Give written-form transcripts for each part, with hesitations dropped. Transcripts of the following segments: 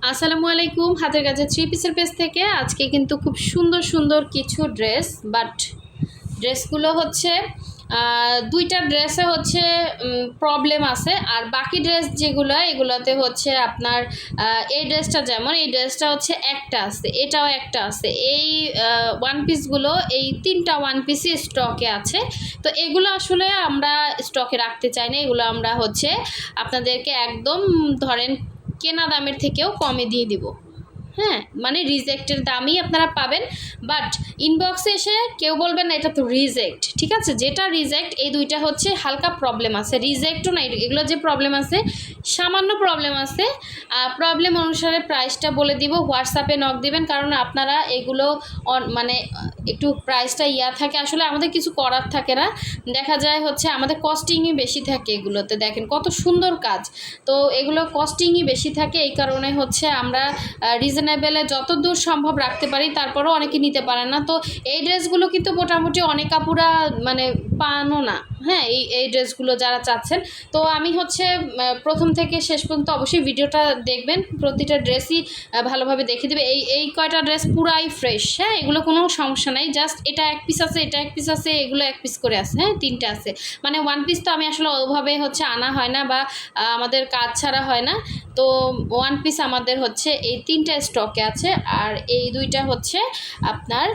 আসসালামু আলাইকুম। হাতের কাছে থ্রি পিসের পেজ থেকে আজকে কিন্তু খুব সুন্দর সুন্দর কিছু ড্রেস, বাট ড্রেসগুলো হচ্ছে দুইটা ড্রেসে হচ্ছে প্রবলেম আছে, আর বাকি ড্রেস যেগুলো এগুলোতে হচ্ছে আপনার এই ড্রেসটা যেমন এই ড্রেসটা হচ্ছে একটা আছে, এটাও একটা আছে। এই ওয়ান পিসগুলো এই তিনটা ওয়ান পিসই স্টকে আছে। তো এগুলো আসলে আমরা স্টকে রাখতে চাই না, এগুলো আমরা হচ্ছে আপনাদেরকে একদম ধরেন কেনা দামের থেকেও কমে দিয়ে দিব। হ্যাঁ, মানে রিজেক্টের দামই আপনারা পাবেন। বাট ইনবক্সে এসে কেউ বলবেন না এটা তো রিজেক্ট, ঠিক আছে? যেটা রিজেক্ট এই দুইটা হচ্ছে হালকা প্রবলেম আছে, রিজেক্টও না, এগুলো যে প্রবলেম আছে সামান্য প্রবলেম আছে। প্রবলেম অনুসারে প্রাইসটা বলে দিব, হোয়াটসঅ্যাপে নক দিবেন, কারণ আপনারা এগুলো মানে একটু প্রাইসটা থাকে, আসলে আমাদের কিছু করার থাকে না। দেখা যায় হচ্ছে আমাদের কস্টিংই বেশি থাকে এগুলোতে। দেখেন কত সুন্দর কাজ, তো এগুলো কস্টিংই বেশি থাকে, এই কারণে হচ্ছে আমরা রিজনেবলে যতদূর সম্ভব রাখতে পারি, তারপরেও অনেকে নিতে পারে না। তো এই ড্রেসগুলো কিন্তু মোটামুটি অনেক আপুরা মানে পানও না। হ্যাঁ, এই ড্রেসগুলো যারা চাচ্ছেন, তো আমি হচ্ছে প্রথম থেকে শেষ পর্যন্ত অবশ্যই ভিডিওটা দেখবেন, প্রতিটা ড্রেসই ভালোভাবে দেখে দেবে। এই কয়টা ড্রেস পুরাই ফ্রেশ। হ্যাঁ, এগুলো কোনো সমস্যা নাই, জাস্ট এটা এক পিস আছে, এটা এক পিস আছে, এগুলো এক পিস করে আছে। হ্যাঁ, তিনটে আছে, মানে ওয়ান পিস তো আমি আসলে ওভাবে হচ্ছে আনা হয় না, বা আমাদের কাজ ছাড়া হয় না। তো ওয়ান পিস আমাদের হচ্ছে এই তিনটা স্টকে আছে, আর এই দুইটা হচ্ছে আপনার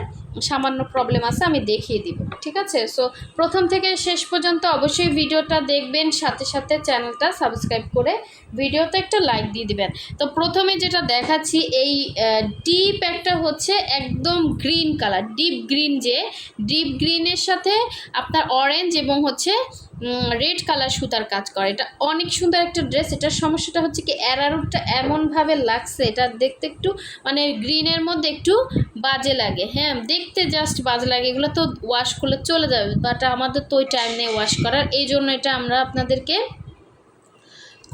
সামান্য প্রবলেম আছে, আমি দেখিয়ে দিব, ঠিক আছে? সো প্রথম থেকে শেষ পর্যন্ত অবশ্যই ভিডিওটা দেখবেন, সাথে সাথে চ্যানেলটা সাবস্ক্রাইব করে ভিডিওতে একটা লাইক দিয়ে দিবেন। তো প্রথমে যেটা দেখাচ্ছি, এই ডিপ একটা হচ্ছে একদম গ্রিন কালার, ডিপ গ্রিন, যে ডিপ গ্রিনের সাথে আপনার অরেঞ্জ এবং হচ্ছে রেড কালার সুতার কাজ করে। এটা অনেক সুন্দর একটা ড্রেস। এটার সমস্যাটা হচ্ছে কি অ্যারারুটটা এমনভাবে লাগছে, এটা দেখতে একটু মানে গ্রিনের মধ্যে একটু বাজে লাগে। হ্যাঁ, দেখতে জাস্ট বাজে লাগে, এগুলো তো ওয়াশ করলে চলে যাবে, বাট আমাদের তো ওই টাইম নেই ওয়াশ করার, এই জন্য এটা আমরা আপনাদেরকে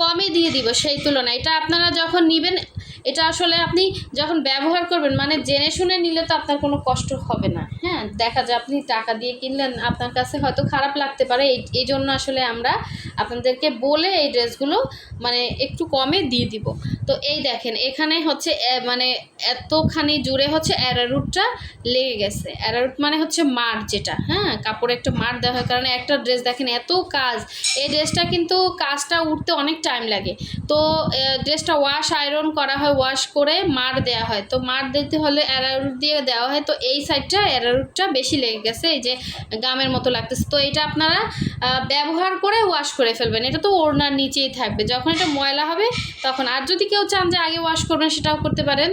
কমে দিয়ে দিব সেই তুলনায়। এটা আপনারা যখন নেবেন, এটা আসলে আপনি যখন ব্যবহার করবেন মানে জেনে শুনে নিলে তো আপনার কোনো কষ্ট হবে না। হ্যাঁ, দেখা যায় আপনি টাকা দিয়ে কিনলেন, আপনার কাছে হয়তো খারাপ লাগতে পারে, এই জন্য আসলে আমরা আপনাদেরকে বলে এই ড্রেসগুলো মানে একটু কমে দিয়ে দিব। তো এই দেখেন এখানে হচ্ছে মানে এতখানি জুড়ে হচ্ছে অ্যারারুটটা লেগে গেছে। অ্যারারুট মানে হচ্ছে মার, যেটা হ্যাঁ কাপড়ে একটা মার দেওয়া হয়, কারণ একটা ড্রেস দেখেন এত কাজ, এই ড্রেসটা কিন্তু কাজটা উঠতে অনেক টাইম লাগে। তো ড্রেসটা ওয়াশ আয়রন করা হয়, ওয়াশ করে মার দেওয়া হয়, তো মার দিতে হলে অ্যারারুট দিয়ে দেওয়া হয়। তো এই সাইডটা অ্যারারুটটা বেশি লেগে গেছে, এই যে গামের মতো লাগতেছে। তো এটা আপনারা ব্যবহার করে ওয়াশ করে ফেলবেন, এটা তো ওড়নার নিচেই থাকবে, যখন এটা ময়লা হবে তখন। আর যদি কেউ চান যে আগে ওয়াশ করবেন, সেটাও করতে পারেন,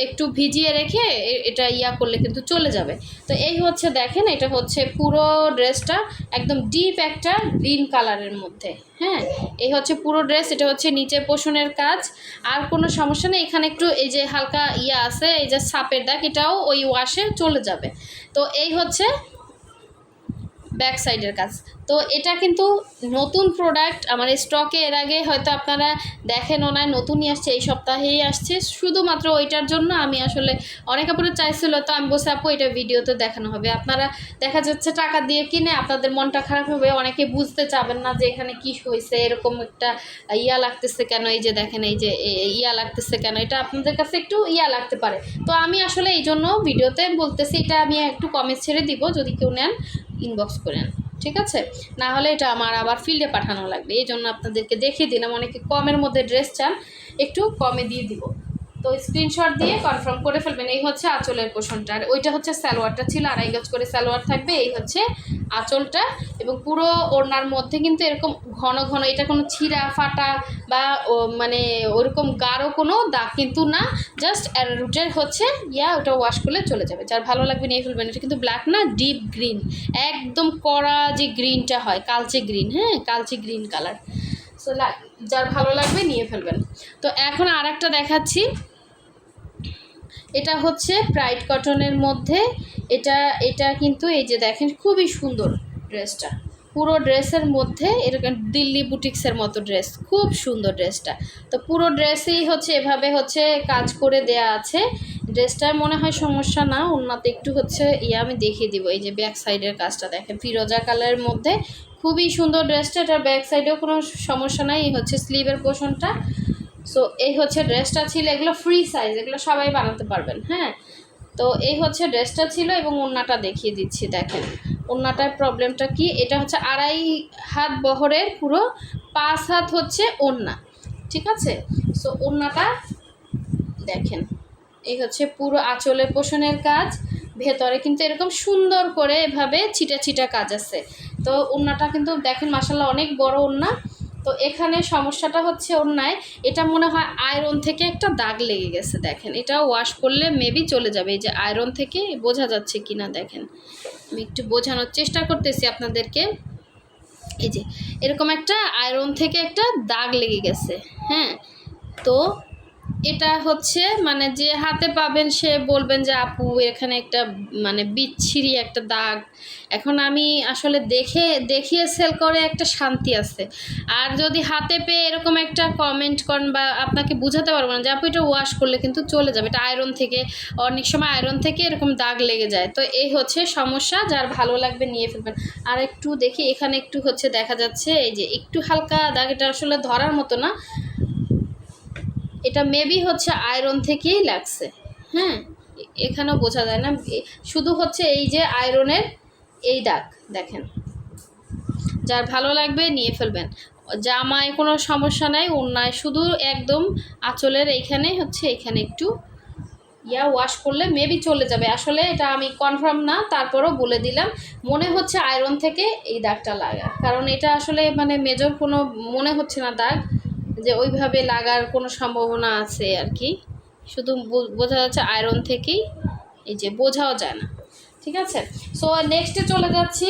একটু ভিজিয়ে রেখে এটা করলে কিন্তু চলে যাবে। তো এই হচ্ছে দেখেন, এটা হচ্ছে পুরো ড্রেসটা একদম ডিপ একটা গ্রিন কালারের মধ্যে। হ্যাঁ, এই হচ্ছে পুরো ড্রেস, এটা হচ্ছে নিচে পোষণের কাজ, আর কোনো সমস্যা নেই। এখানে একটু এই যে হালকা আছে, এই যে সাপের দাগ, এটাও ওই ওয়াশে চলে যাবে। তো এই হচ্ছে ব্যাক সাইডের কাজ। তো এটা কিন্তু নতুন প্রোডাক্ট আমার স্টকে, এর আগে হয়তো আপনারা দেখেনও না, নতুনই আসছে, এই সপ্তাহেই আসছে। শুধুমাত্র ওইটার জন্য আমি আসলে অনেক আপুরে চাইছিল, তো আমি বসে আপু এটা ভিডিওতে দেখানো হবে। আপনারা দেখা যাচ্ছে টাকা দিয়ে কিনে আপনাদের মনটা খারাপ হবে, অনেকে বুঝতে চাবেন না যে এখানে কি হয়েছে, এরকম একটা লাগতেছে কেন, এই যে দেখেন এই যে লাগতেছে কেন, এটা আপনাদের কাছে একটু লাগতে পারে। তো আমি আসলে এই জন্য ভিডিওতে বলতেছি, এটা আমি একটু কমে ছেড়ে দিব, যদি কেউ নেন ইনবক্স করেন, ঠিক আছে? না হলে এটা আমার আবার ফিল্ডে পাঠানো লাগবে, এই জন্য আপনাদেরকে দেখিয়ে দিলাম। অনেকে কমের মধ্যে ড্রেস চান, একটু কমে দিয়ে দিব। তো স্ক্রিনশট দিয়ে কনফার্ম করে ফেলবেন। এই হচ্ছে আঁচলের পোষণটা, আর ওইটা হচ্ছে সালোয়ারটা ছিল, 2.5 গজ করে সালোয়ার থাকবে। এই হচ্ছে আঁচলটা, এবং পুরো ওড়নার মধ্যে কিন্তু এরকম ঘন ঘন, এটা কোনো ছিঁড়া ফাটা বা মানে ওরকম গাঢ় কোনো দাগ কিন্তু না, জাস্ট রুটের হচ্ছে ওটা ওয়াশ করলে চলে যাবে। যার ভালো লাগবে নিয়ে ফেলবেন। এটা কিন্তু ব্ল্যাক না, ডিপ গ্রিন, একদম কড়া যে গ্রিনটা হয়, কালচে গ্রিন। হ্যাঁ, কালচে গ্রিন কালার। সো যার ভালো লাগবে নিয়ে ফেলবেন। তো এখন আর একটা দেখাচ্ছি, এটা হচ্ছে ব্রাইট কটনের মধ্যে। এটা কিন্তু এই যে দেখেন খুবই সুন্দর ড্রেসটা, পুরো ড্রেসের মধ্যে এরকম দিল্লি বুটিক্সের মতো ড্রেস, খুব সুন্দর ড্রেসটা। তো পুরো ড্রেসেই হচ্ছে এভাবে হচ্ছে কাজ করে দেয়া আছে। ড্রেসটার মনে হয় সমস্যা না, ওনাতে একটু হচ্ছে আমি দেখিয়ে দিব। এই যে ব্যাক সাইডের কাজটা দেখেন, ফিরোজা কালারের মধ্যে, খুবই সুন্দর ড্রেসটা। এটার ব্যাক সাইডেও কোনো সমস্যা নাই। এই হচ্ছে স্লিভের পোর্শনটা, সো এই হচ্ছে ড্রেসটা ছিল, এগুলো ফ্রি সাইজ, এগুলো সবাই বানাতে পারবেন। হ্যাঁ, তো এই হচ্ছে ড্রেসটা ছিল এবং ওড়নাটা দেখিয়ে দিচ্ছি। দেখেন ওড়নাটার প্রবলেমটা কি, এটা হচ্ছে 2.5 হাত বহরের, পুরো 5 হাত হচ্ছে ওড়না। ঠিক আছে, সো ওড়নাটা দেখেন, এই হচ্ছে পুরো আঁচলের পোষণের কাজ, ভেতরে কিন্তু এরকম সুন্দর করে এভাবে ছিটা ছিটা কাজ আছে। তো ওড়নাটা কিন্তু দেখেন মাশাআল্লাহ অনেক বড় ওড়না। তো এখানে সমস্যাটা হচ্ছে ওড়নায়, এটা মনে হয় আয়রন থেকে একটা দাগ লেগে গেছে। দেখেন এটা ওয়াশ করলে মেবি চলে যাবে, এই যে আয়রন থেকে, বোঝা যাচ্ছে কি না দেখেন, আমি একটু বোঝানোর চেষ্টা করতেছি আপনাদেরকে। এই যে এরকম একটা আয়রন থেকে একটা দাগ লেগে গেছে। হ্যাঁ, তো এটা হচ্ছে মানে যে হাতে পাবেন সে বলবেন যে আপু এখানে একটা মানে বিচ্ছিরি একটা দাগ। এখন আমি আসলে দেখিয়ে সেল করে একটা শান্তি আছে, আর যদি হাতে পেয়ে এরকম একটা কমেন্ট করেন বা আপনাকে বুঝাতে পারবো না যে আপু এটা ওয়াশ করলে কিন্তু চলে যাবে, এটা আয়রন থেকে, অনেক সময় আয়রন থেকে এরকম দাগ লেগে যায়। তো এই হচ্ছে সমস্যা, যার ভালো লাগবে নিয়ে ফেলবেন। আর একটু দেখি এখানে একটু হচ্ছে দেখা যাচ্ছে, এই যে একটু হালকা দাগ, এটা আসলে ধরার মতো না, এটা মেবি হচ্ছে আয়রন থেকেই লাগছে। হ্যাঁ, এখানেও বোঝা যায় না, শুধু হচ্ছে এই যে আয়রনের এই দাগ দেখেন। যার ভালো লাগবে নিয়ে ফেলবেন। জামায় কোনো সমস্যা নাই, ওড়নায় শুধু একদম আঁচলের এইখানে হচ্ছে, এখানে একটু ওয়াশ করলে মেবি চলে যাবে। আসলে এটা আমি কনফার্ম না, তারপরও বলে দিলাম। মনে হচ্ছে আয়রন থেকে এই দাগটা লাগা, কারণ এটা আসলে মানে মেজর কোনো মনে হচ্ছে না দাগ, যে ওইভাবে লাগার কোনো সম্ভাবনা আছে আর কি। শুধু বোঝা যাচ্ছে আয়রন থেকেই, এই যে বোঝাও যায় না। ঠিক আছে, সো নেক্সটে চলে যাচ্ছি।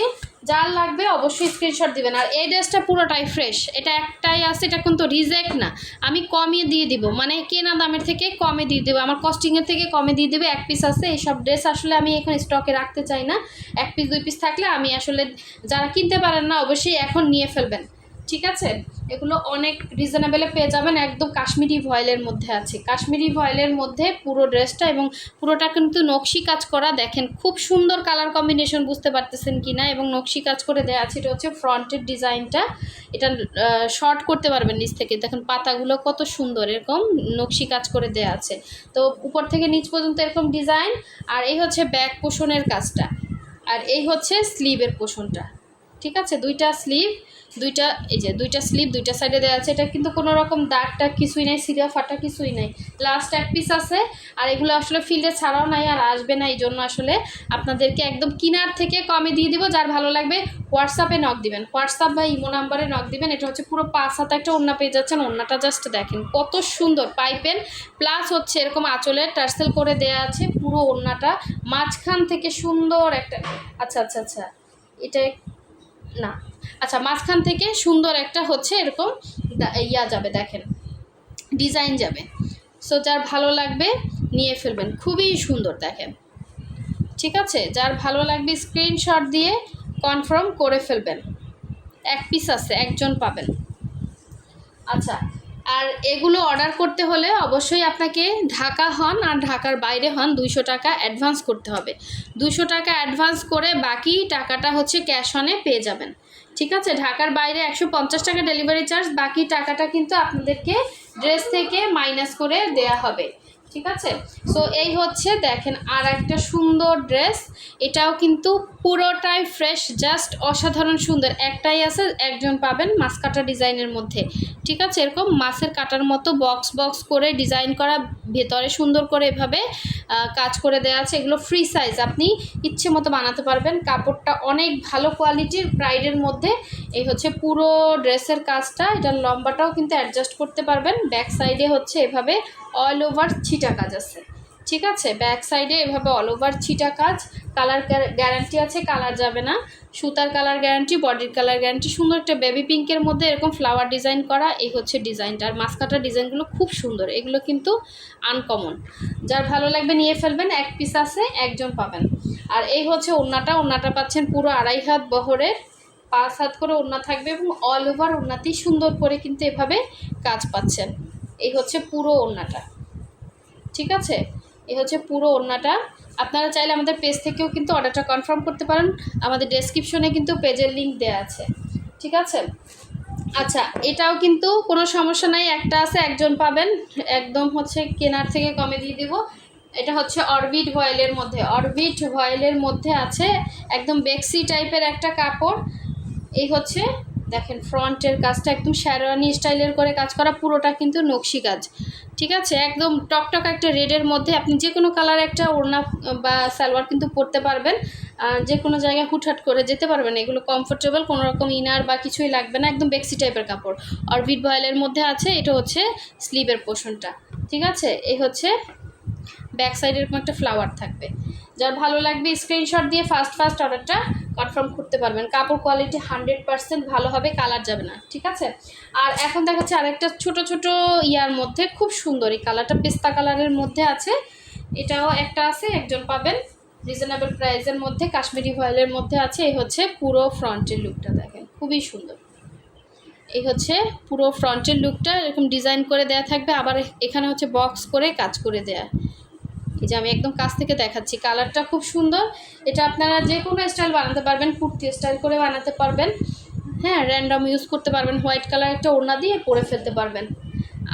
যার লাগবে অবশ্যই স্ক্রিনশট দিবেন। আর এই ড্রেসটা পুরোটাই ফ্রেশ, এটা একটাই আছে, এটা কিন্তু রিজেক্ট না, আমি কমিয়ে দিয়ে দিব, মানে কেনা দামের থেকে কমে দিয়ে দেবো, আমার কস্টিংয়ের থেকে কমে দিয়ে দেবে। 1 পিস আছে, এইসব ড্রেস আসলে আমি এখন স্টকে রাখতে চাই না। 1 পিস 2 পিস থাকলে আমি আসলে, যারা কিনতে পারেন না অবশ্যই এখন নিয়ে ফেলবেন। ঠিক আছে, এগুলো অনেক রিজনেবলে পেয়ে যাবেন, একদম কাশ্মীরি ভয়েলের মধ্যে আছে, কাশ্মীরি ভয়েলের মধ্যে পুরো ড্রেসটা, এবং পুরোটা কিন্তু নকশি কাজ করা। দেখেন খুব সুন্দর কালার কম্বিনেশন, বুঝতে পারতেছেন কি না, এবং নকশি কাজ করে দেওয়া আছে। এটা হচ্ছে ফ্রন্টের ডিজাইনটা, এটা শর্ট করতে পারবেন নিচ থেকে, দেখেন পাতাগুলো কত সুন্দর, এরকম নকশি কাজ করে দেওয়া আছে। তো উপর থেকে নিচ পর্যন্ত এরকম ডিজাইন। আর এই হচ্ছে ব্যাক পোষণের কাজটা, আর এই হচ্ছে স্লিভের পোষণটা। ঠিক আছে, দুইটা স্লিভ, এই যে দুইটা স্লিভ দুইটা সাইডে দেওয়া আছে। এটা কিন্তু কোনো রকম দাগটা কিছুই নাই, সিরিয়া ফাটা কিছুই নাই। লাস্ট 1 পিস আছে, আর এগুলো আসলে ফিল্ডে ছাড়াও নাই, আর আসবে না, এই জন্য আসলে আপনাদেরকে একদম কিনার থেকে কমে দিয়ে দিব। যার ভালো লাগবে হোয়াটসঅ্যাপে নক দিবেন, হোয়াটসঅ্যাপ বা ইমো নাম্বারে নক দিবেন। এটা হচ্ছে পুরো 5 হাতে একটা ওড়না পেয়ে যাচ্ছেন। ওড়নাটা জাস্ট দেখেন কত সুন্দর, পাইপেন প্লাস হচ্ছে এরকম আঁচলের টার্সেল করে দেয়া আছে পুরো ওড়নাটা, মাঝখান থেকে সুন্দর একটা, আচ্ছা আচ্ছা আচ্ছা এটা না, আচ্ছা মাঝখান থেকে সুন্দর একটা হচ্ছে এরকম যাবে, দেখেন ডিজাইন যাবে। সো যার ভালো লাগবে নিয়ে ফেলবেন, খুবই সুন্দর দেখেন। ঠিক আছে, যার ভালো লাগবে স্ক্রিনশট দিয়ে কনফার্ম করে ফেলবেন। 1 পিস আছে, একজন পাবেন। আচ্ছা, আর এগুলো অর্ডার করতে হলে অবশ্যই আপনাকে ঢাকা হন আর ঢাকার বাইরে হন 200 টাকা অ্যাডভান্স করতে হবে। 200 টাকা অ্যাডভান্স করে বাকি টাকাটা হচ্ছে ক্যাশ অনে পেয়ে যাবেন। ঠিক আছে, ঢাকার বাইরে 150 টাকা ডেলিভারি চার্জ, বাকি টাকাটা কিন্তু আপনাদেরকে ড্রেস থেকে মাইনাস করে দেয়া হবে। ঠিক আছে, সো এই হচ্ছে দেখেন আর একটা সুন্দর ড্রেস, এটাও কিন্তু পুরোটাই ফ্রেশ, জাস্ট অসাধারণ সুন্দর। একটাই আছে, একজন পাবেন, মাছ কাটা ডিজাইনের মধ্যে। ঠিক আছে, এরকম মাছের কাটার মতো বক্স বক্স করে ডিজাইন করা, ভেতরে সুন্দর করে এভাবে কাজ করে দেওয়া আছে। এগুলো ফ্রি সাইজ, আপনি ইচ্ছে মতো বানাতে পারবেন। কাপড়টা অনেক ভালো কোয়ালিটির, প্রাইডের মধ্যে। এই হচ্ছে পুরো ড্রেসের কাজটা, এটার লম্বাটাও কিন্তু অ্যাডজাস্ট করতে পারবেন। ব্যাক সাইডে হচ্ছে এভাবে অল ওভার ছিটা কাজ আছে। ঠিক আছে, ব্যাক সাইডে এভাবে অল ওভার ছিটা কাজ, কালার গ্যারান্টি আছে, কালার যাবে না, সুতার কালার গ্যারান্টি, বডির কালার গ্যারান্টি। সুন্দর একটা বেবি পিঙ্কের মধ্যে এরকম ফ্লাওয়ার ডিজাইন করা, এই হচ্ছে ডিজাইনটা। আর মাস্কাটার ডিজাইনগুলো খুব সুন্দর, এগুলো কিন্তু আনকমন। যার ভালো লাগবে নিয়ে ফেলবেন, 1 পিস আছে, একজন পাবেন। আর এই হচ্ছে ওড়নাটা পাচ্ছেন পুরো 2.5 হাত বহরের, 5 হাত করে ওড়না থাকবে, এবং অল ওভার ওড়নাতেই সুন্দর করে কিন্তু এভাবে কাজ পাচ্ছেন। এই হচ্ছে পুরো ওড়নাটা। ঠিক আছে, এই হচ্ছে পুরো ওড়নাটা। আপনারা চাইলে আমাদের পেজ থেকেও কিন্তু অর্ডারটা কনফার্ম করতে পারেন, আমাদের ডেসক্রিপশনে কিন্তু পেজের লিঙ্ক দেওয়া আছে। ঠিক আছে, আচ্ছা, এটাও কিন্তু কোনো সমস্যা নাই, একটা আছে একজন পাবেন, একদম হচ্ছে কেনার থেকে কমে দিয়ে দিব। এটা হচ্ছে অরবিট ভয়েলের মধ্যে, অরবিট ভয়েলের মধ্যে আছে একদম বেক্সি টাইপের একটা কাপড়। এই হচ্ছে দেখেন ফ্রন্টের কাজটা একদম শেরওয়ানি স্টাইলের করে কাজ করা, পুরোটা কিন্তু নকশি কাজ, ঠিক আছে। একদম টকটক একটা রেডের মধ্যে আপনি যে কোনো কালার একটা ওড়না বা সালোয়ার কিন্তু পরতে পারবেন, যে কোনো জায়গায় হুটহাট করে যেতে পারবেন, এগুলো কমফোর্টেবল, কোনো রকম ইনার বা কিছুই লাগবে না, একদম বেক্সি টাইপের কাপড়। অরবিট ভয়েলের মধ্যে আছে, এটা হচ্ছে স্লিভের পোর্শনটা, ঠিক আছে। এই হচ্ছে ব্যাক সাইডে এরকম একটা ফ্লাওয়ার থাকবে। যার ভালো লাগবে স্ক্রিনশট দিয়ে ফার্স্ট অর্ডারটা কনফার্ম করতে পারবেন। কাপড় কোয়ালিটি 100% ভালো হবে, কালার যাবে না, ঠিক আছে। আর এখন দেখাচ্ছে আরেকটা ছোট ছোট ইয়ার মধ্যে, খুব সুন্দর এই কালারটা, পেস্তা কালারের মধ্যে আছে, এটাও একটা আছে, একজন পাবেন রিজনেবল প্রাইসের মধ্যে, কাশ্মীরি ভয়েলের মধ্যে আছে। এই হচ্ছে পুরো ফ্রন্টের লুকটা, দেখেন খুবই সুন্দর। এই হচ্ছে পুরো ফ্রন্টের লুকটা, এরকম ডিজাইন করে দেয়া থাকবে, আবার এখানে হচ্ছে বক্স করে কাজ করে দেয়া। এই যে আমি একদম কাছ থেকে দেখাচ্ছি, কালারটা খুব সুন্দর। এটা আপনারা যে কোনো স্টাইল বানাতে পারবেন, কুর্তি স্টাইল করে বানাতে পারবেন, হ্যাঁ, র্যান্ডম ইউজ করতে পারবেন, হোয়াইট কালার একটা ওড়না দিয়ে পরে ফেলতে পারবেন।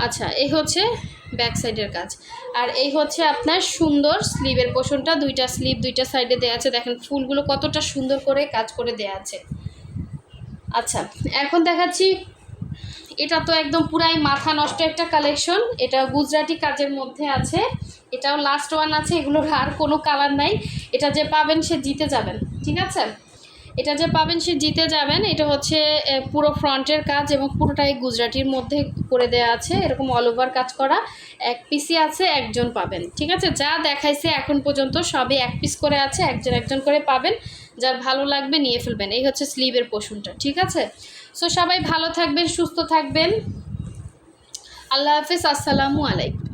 আচ্ছা, এই হচ্ছে ব্যাক সাইডের কাজ। আর এই হচ্ছে আপনার সুন্দর স্লিভের পোর্শনটা, দুইটা স্লিভ দুইটা সাইডে দেওয়া আছে, দেখেন ফুলগুলো কতটা সুন্দর করে কাজ করে দেওয়া আছে। আচ্ছা, এখন দেখাচ্ছি, এটা তো একদম পুরাই মাথা নষ্ট একটা কালেকশন, এটা গুজরাটি কাজের মধ্যে আছে, এটাও লাস্ট ওয়ান আছে, এগুলোর আর কোনো কালার নাই। এটা যে পাবেন সে জিতে যাবেন, ঠিক আছে, এটা যে পাবেন সে জিতে যাবেন। এটা হচ্ছে পুরো ফ্রন্টের কাজ এবং পুরোটাই গুজরাটির মধ্যে করে দেওয়া আছে, এরকম অল ওভার কাজ করা, এক পিসই আছে, একজন পাবেন, ঠিক আছে। যা দেখাইছে এখন পর্যন্ত সবই এক পিস করে আছে, একজন একজন করে পাবেন, যার ভালো লাগবে নিয়ে ফেলবেন। এই হচ্ছে স্লিভের পোর্শনটা, ঠিক আছে। সো সবাই ভালো থাকবেন, সুস্থ থাকবেন, আল্লাহ হাফিজ, আসসালামু আলাইকুম।